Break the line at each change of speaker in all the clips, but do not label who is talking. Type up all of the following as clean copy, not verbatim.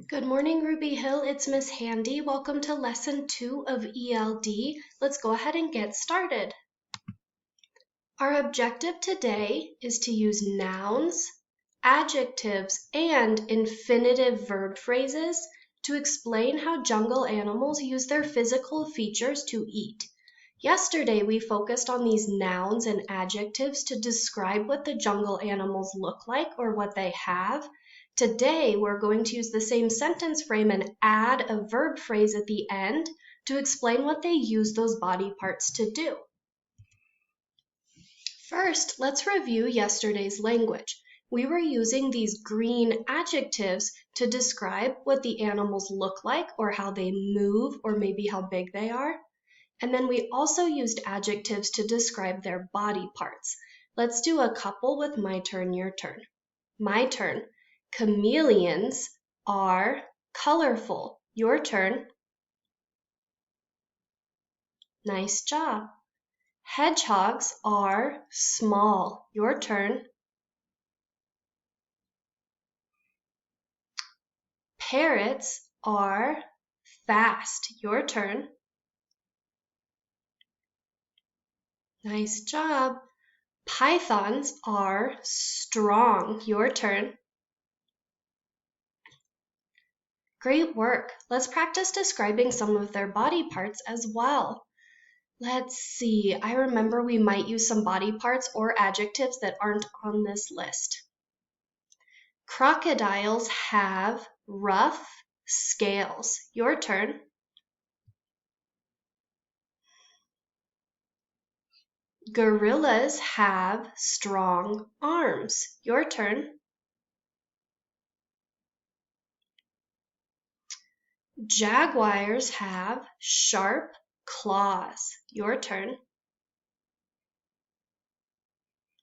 Good morning, Ruby Hill. It's Miss Handy. Welcome to Lesson 2 of ELD. Let's go ahead and get started. Our objective today is to use nouns, adjectives, and infinitive verb phrases to explain how jungle animals use their physical features to eat. Yesterday, we focused on these nouns and adjectives to describe what the jungle animals look like or what they have. Today, we're going to use the same sentence frame and add a verb phrase at the end to explain what they use those body parts to do. First, let's review yesterday's language. We were using these green adjectives to describe what the animals look like or how they move or maybe how big they are. And then we also used adjectives to describe their body parts. Let's do a couple with my turn, your turn. My turn. Chameleons are colorful. Your turn. Nice job. Hedgehogs are small. Your turn. Parrots are fast. Your turn. Nice job. Pythons are strong. Your turn. Great work. Let's practice describing some of their body parts as well. Let's see. I remember we might use some body parts or adjectives that aren't on this list. Crocodiles have rough scales. Your turn. Gorillas have strong arms. Your turn. Jaguars have sharp claws. Your turn.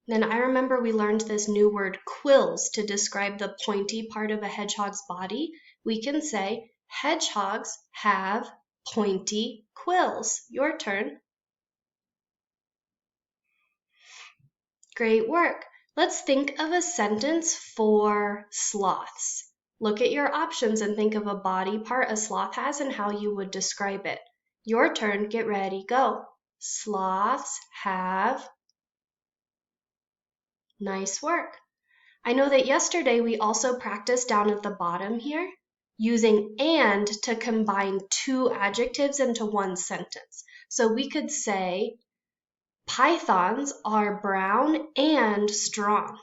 Then I remember we learned this new word quills to describe the pointy part of a hedgehog's body. We can say hedgehogs have pointy quills. Your turn. Great work. Let's think of a sentence for sloths. Look at your options and think of a body part a sloth has and how you would describe it. Your turn. Get ready. Go. Sloths have. Nice work. I know that yesterday we also practiced down at the bottom here using and to combine two adjectives into one sentence. So we could say, pythons are brown and strong.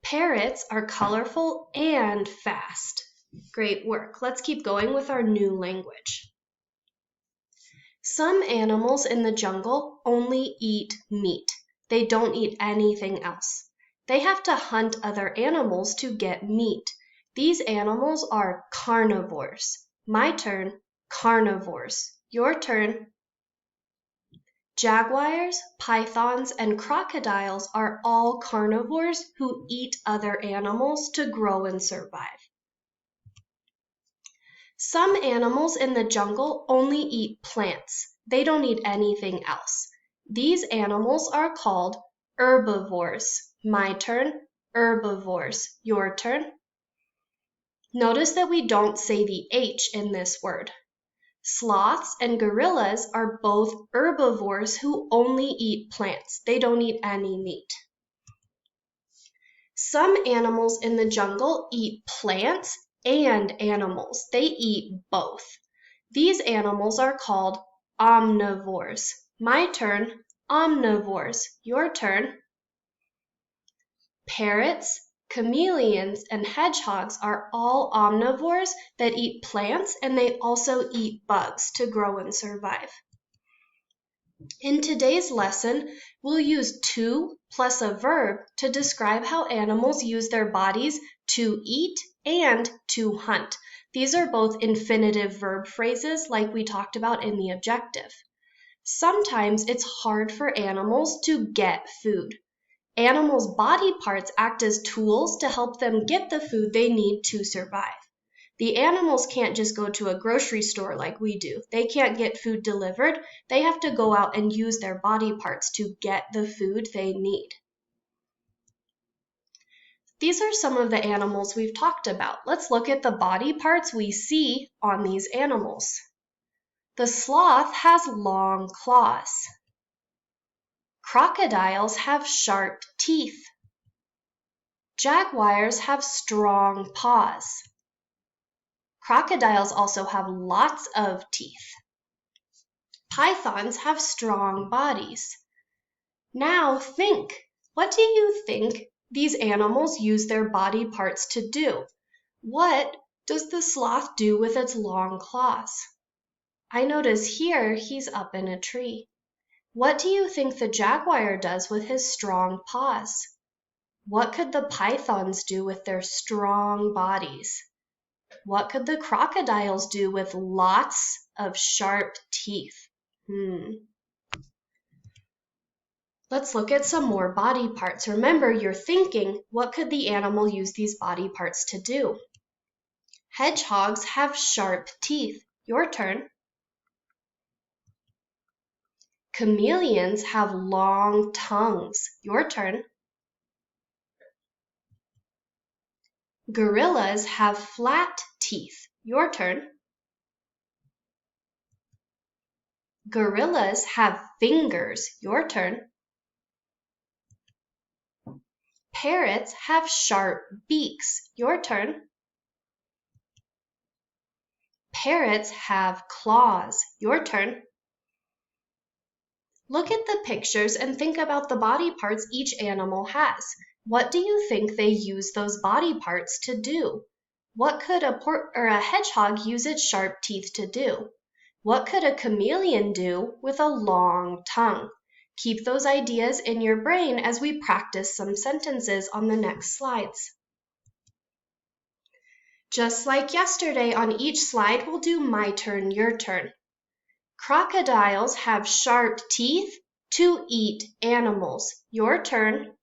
Parrots are colorful and fast. Great work. Let's keep going with our new language. Some animals in the jungle only eat meat. They don't eat anything else. They have to hunt other animals to get meat. These animals are carnivores. My turn. Carnivores. Your turn. Jaguars, pythons, and crocodiles are all carnivores who eat other animals to grow and survive. Some animals in the jungle only eat plants. They don't eat anything else. These animals are called herbivores. My turn. Herbivores. Your turn. Notice that we don't say the H in this word. Sloths and gorillas are both herbivores who only eat plants. They don't eat any meat. Some animals in the jungle eat plants and animals. They eat both. These animals are called omnivores. My turn. Omnivores. Your turn. Parrots, chameleons, and hedgehogs are all omnivores that eat plants, and they also eat bugs to grow and survive. In today's lesson, we'll use to plus a verb to describe how animals use their bodies to eat and to hunt. These are both infinitive verb phrases like we talked about in the objective. Sometimes it's hard for animals to get food. Animals' body parts act as tools to help them get the food they need to survive. The animals can't just go to a grocery store like we do. They can't get food delivered. They have to go out and use their body parts to get the food they need. These are some of the animals we've talked about. Let's look at the body parts we see on these animals. The sloth has long claws. Crocodiles have sharp teeth. Jaguars have strong paws. Crocodiles also have lots of teeth. Pythons have strong bodies. Now think, what do you think these animals use their body parts to do? What does the sloth do with its long claws? I notice here he's up in a tree. What do you think the jaguar does with his strong paws? What could the pythons do with their strong bodies? What could the crocodiles do with lots of sharp teeth? Let's look at some more body parts. Remember, you're thinking, what could the animal use these body parts to do? Hedgehogs have sharp teeth. Your turn. Chameleons have long tongues. Your turn. Gorillas have flat teeth. Your turn. Gorillas have fingers. Your turn. Parrots have sharp beaks. Your turn. Parrots have claws. Your turn. Look at the pictures and think about the body parts each animal has. What do you think they use those body parts to do? What could a hedgehog use its sharp teeth to do? What could a chameleon do with a long tongue? Keep those ideas in your brain as we practice some sentences on the next slides. Just like yesterday, on each slide, we'll do my turn, your turn. Crocodiles have sharp teeth to eat animals. Your turn.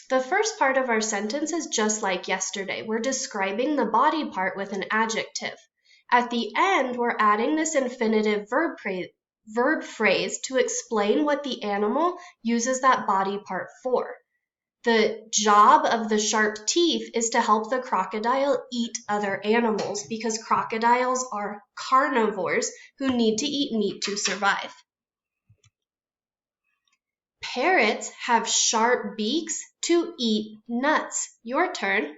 The first part of our sentence is just like yesterday. We're describing the body part with an adjective. At the end, we're adding this infinitive verb phrase to explain what the animal uses that body part for. The job of the sharp teeth is to help the crocodile eat other animals because crocodiles are carnivores who need to eat meat to survive. Parrots have sharp beaks to eat nuts. Your turn.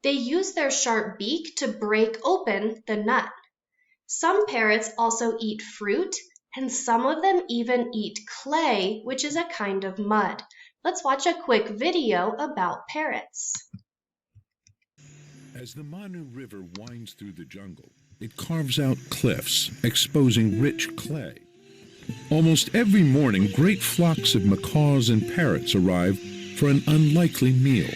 They use their sharp beak to break open the nut. Some parrots also eat fruit, and some of them even eat clay, which is a kind of mud. Let's watch a quick video about parrots.
As the Manu River winds through the jungle, it carves out cliffs, exposing rich clay. Almost every morning, great flocks of macaws and parrots arrive for an unlikely meal.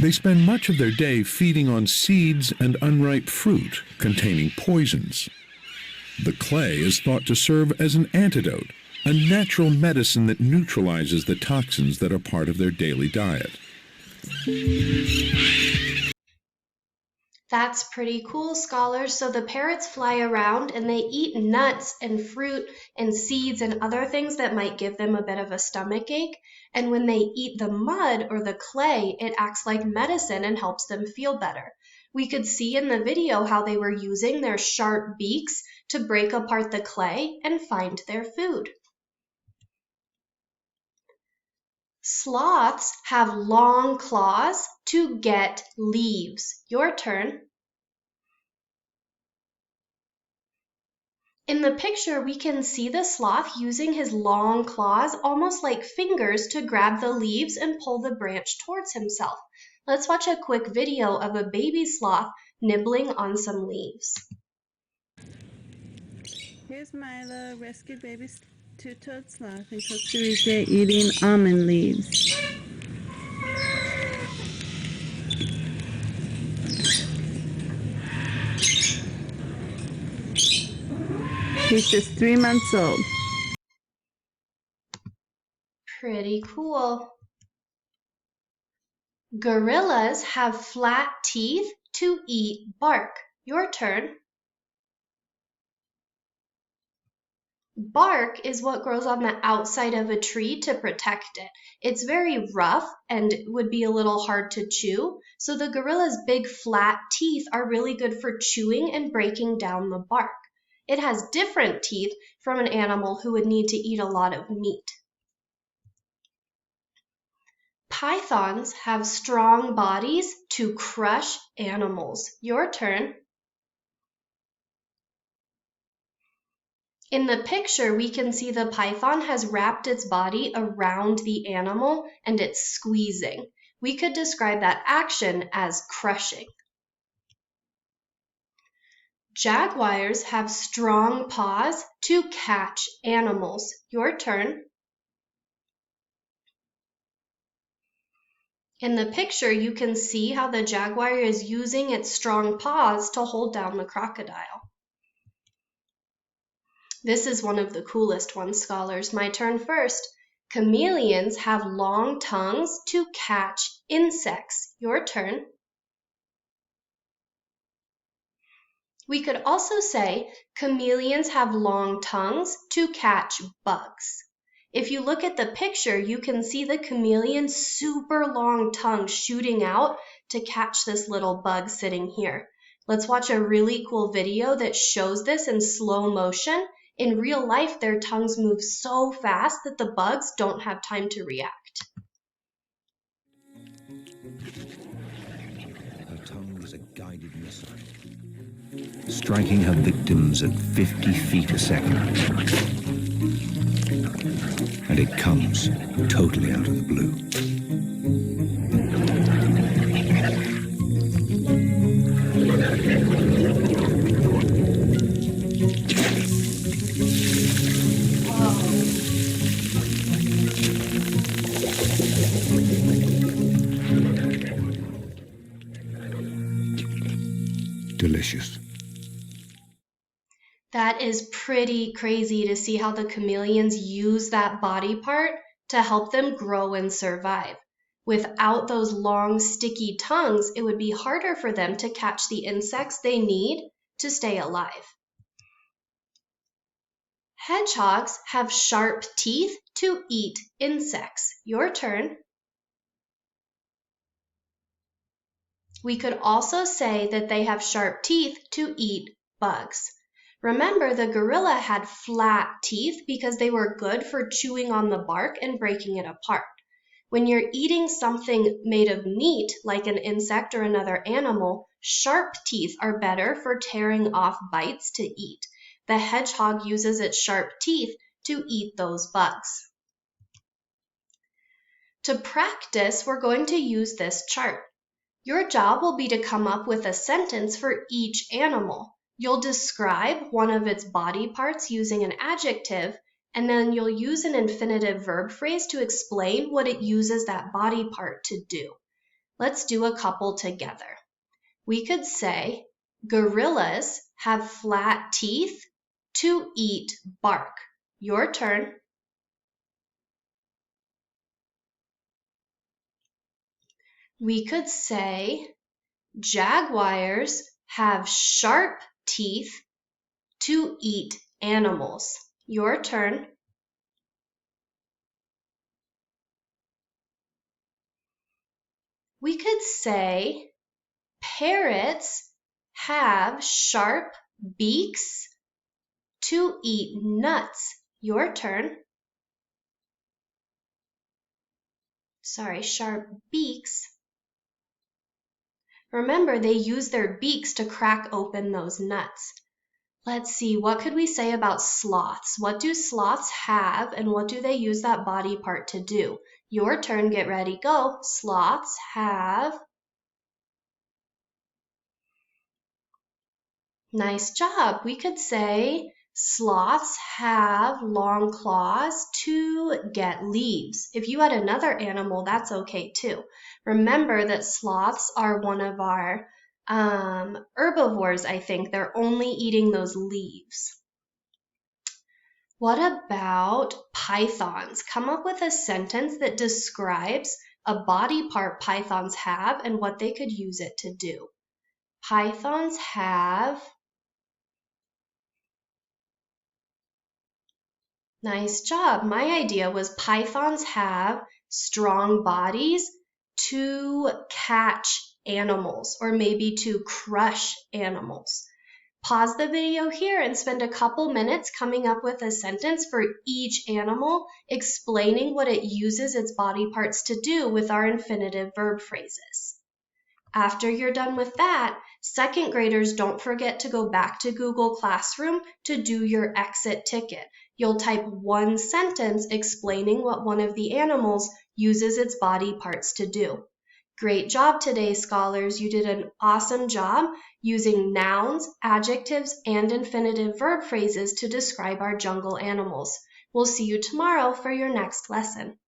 They spend much of their day feeding on seeds and unripe fruit containing poisons. The clay is thought to serve as an antidote, a natural medicine that neutralizes the toxins that are part of their daily diet.
That's pretty cool, scholars. So the parrots fly around and they eat nuts and fruit and seeds and other things that might give them a bit of a stomach ache. And when they eat the mud or the clay, it acts like medicine and helps them feel better. We could see in the video how they were using their sharp beaks to break apart the clay and find their food. Sloths have long claws to get leaves. Your turn. In the picture, we can see the sloth using his long claws, almost like fingers, to grab the leaves and pull the branch towards himself. Let's watch a quick video of a baby sloth nibbling on some leaves.
Here's Milo, rescued baby two-toed sloth in Costa Rica eating almond leaves. He's just 3 months old.
Pretty cool. Gorillas have flat teeth to eat bark. Your turn. Bark is what grows on the outside of a tree to protect it. It's very rough and would be a little hard to chew, so the gorilla's big flat teeth are really good for chewing and breaking down the bark. It has different teeth from an animal who would need to eat a lot of meat. Pythons have strong bodies to crush animals. Your turn. In the picture, we can see the python has wrapped its body around the animal and it's squeezing. We could describe that action as crushing. Jaguars have strong paws to catch animals. Your turn. In the picture, you can see how the jaguar is using its strong paws to hold down the crocodile. This is one of the coolest ones, scholars. My turn first. Chameleons have long tongues to catch insects. Your turn. We could also say chameleons have long tongues to catch bugs. If you look at the picture, you can see the chameleon's super long tongue shooting out to catch this little bug sitting here. Let's watch a really cool video that shows this in slow motion. In real life, their tongues move so fast that the bugs don't have time to react.
Her tongue is a guided missile, striking her victims at 50 feet a second. And it comes totally out of the blue. Delicious.
That is pretty crazy to see how the chameleons use that body part to help them grow and survive. Without those long, sticky tongues, it would be harder for them to catch the insects they need to stay alive. Hedgehogs have sharp teeth to eat insects. Your turn. We could also say that they have sharp teeth to eat bugs. Remember, the gorilla had flat teeth because they were good for chewing on the bark and breaking it apart. When you're eating something made of meat, like an insect or another animal, sharp teeth are better for tearing off bites to eat. The hedgehog uses its sharp teeth to eat those bugs. To practice, we're going to use this chart. Your job will be to come up with a sentence for each animal. You'll describe one of its body parts using an adjective, and then you'll use an infinitive verb phrase to explain what it uses that body part to do. Let's do a couple together. We could say, gorillas have flat teeth to eat bark. Your turn. We could say, jaguars have sharp teeth to eat animals. Your turn. We could say, parrots have sharp beaks to eat nuts. Your turn. Sorry, sharp beaks. Remember, they use their beaks to crack open those nuts. Let's see, what could we say about sloths? What do sloths have and what do they use that body part to do? Your turn, get ready, go. Sloths have... Nice job. We could say sloths have long claws to get leaves. If you had another animal, that's okay too. Remember that sloths are one of our herbivores, I think. They're only eating those leaves. What about pythons? Come up with a sentence that describes a body part pythons have and what they could use it to do. Pythons have. Nice job. My idea was pythons have strong bodies to catch animals or maybe to crush animals. Pause the video here and spend a couple minutes coming up with a sentence for each animal, explaining what it uses its body parts to do with our infinitive verb phrases. After you're done with that, second graders, don't forget to go back to Google Classroom to do your exit ticket. You'll type one sentence explaining what one of the animals uses its body parts to do. Great job today, scholars. You did an awesome job using nouns, adjectives, and infinitive verb phrases to describe our jungle animals. We'll see you tomorrow for your next lesson.